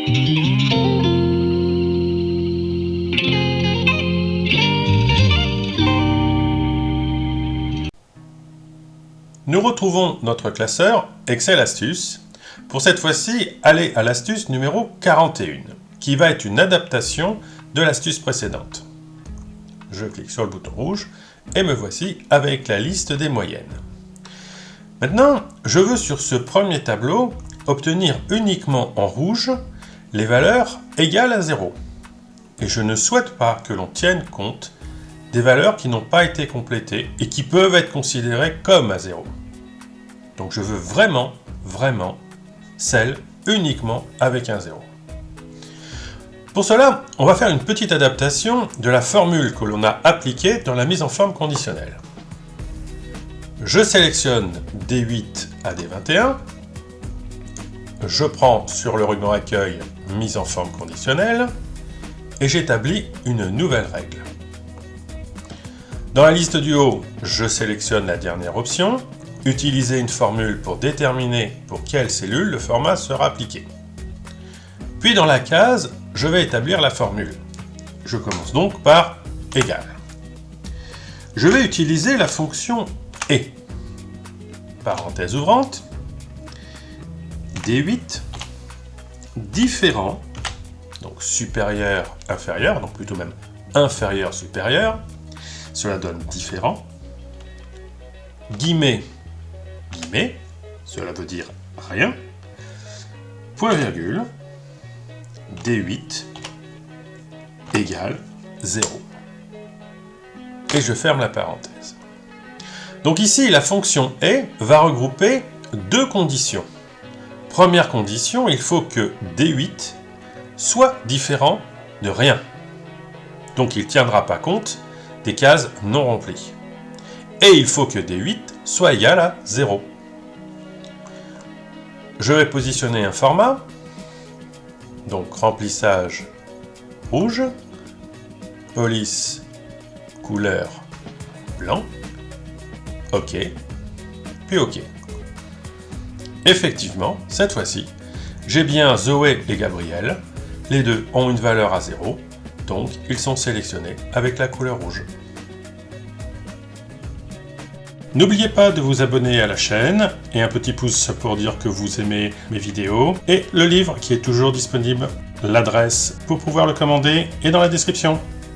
Nous retrouvons notre classeur Excel Astuces. Pour cette fois-ci, aller à l'astuce numéro 41, qui va être une adaptation de l'astuce précédente. Je clique sur le bouton rouge et me voici avec la liste des moyennes. Maintenant, je veux sur ce premier tableau obtenir uniquement en rouge les valeurs égales à 0. Et je ne souhaite pas que l'on tienne compte des valeurs qui n'ont pas été complétées et qui peuvent être considérées comme à 0. Donc je veux vraiment celles uniquement avec un 0. Pour cela, on va faire une petite adaptation de la formule que l'on a appliquée dans la mise en forme conditionnelle. Je sélectionne D8 à D21. Je prends sur le ruban accueil mise en forme conditionnelle et j'établis une nouvelle règle. Dans la liste du haut, je sélectionne la dernière option. Utiliser une formule pour déterminer pour quelle cellule le format sera appliqué. Puis dans la case, je vais établir la formule. Je commence donc par égal. Je vais utiliser la fonction et. Parenthèse ouvrante, D8, différent, donc supérieur, inférieur, donc plutôt même inférieur, supérieur, cela donne différent, guillemets, guillemets, cela veut dire rien, point virgule, D8 égale 0. Et je ferme la parenthèse. Donc ici, la fonction et va regrouper deux conditions. Première condition, il faut que D8 soit différent de rien. Donc il ne tiendra pas compte des cases non remplies. Et il faut que D8 soit égal à 0. Je vais positionner un format, donc remplissage rouge, police couleur blanc, OK, puis OK. Effectivement, cette fois-ci, j'ai bien Zoé et Gabriel, les deux ont une valeur à 0, donc ils sont sélectionnés avec la couleur rouge. N'oubliez pas de vous abonner à la chaîne et un petit pouce pour dire que vous aimez mes vidéos et le livre qui est toujours disponible. L'adresse pour pouvoir le commander est dans la description.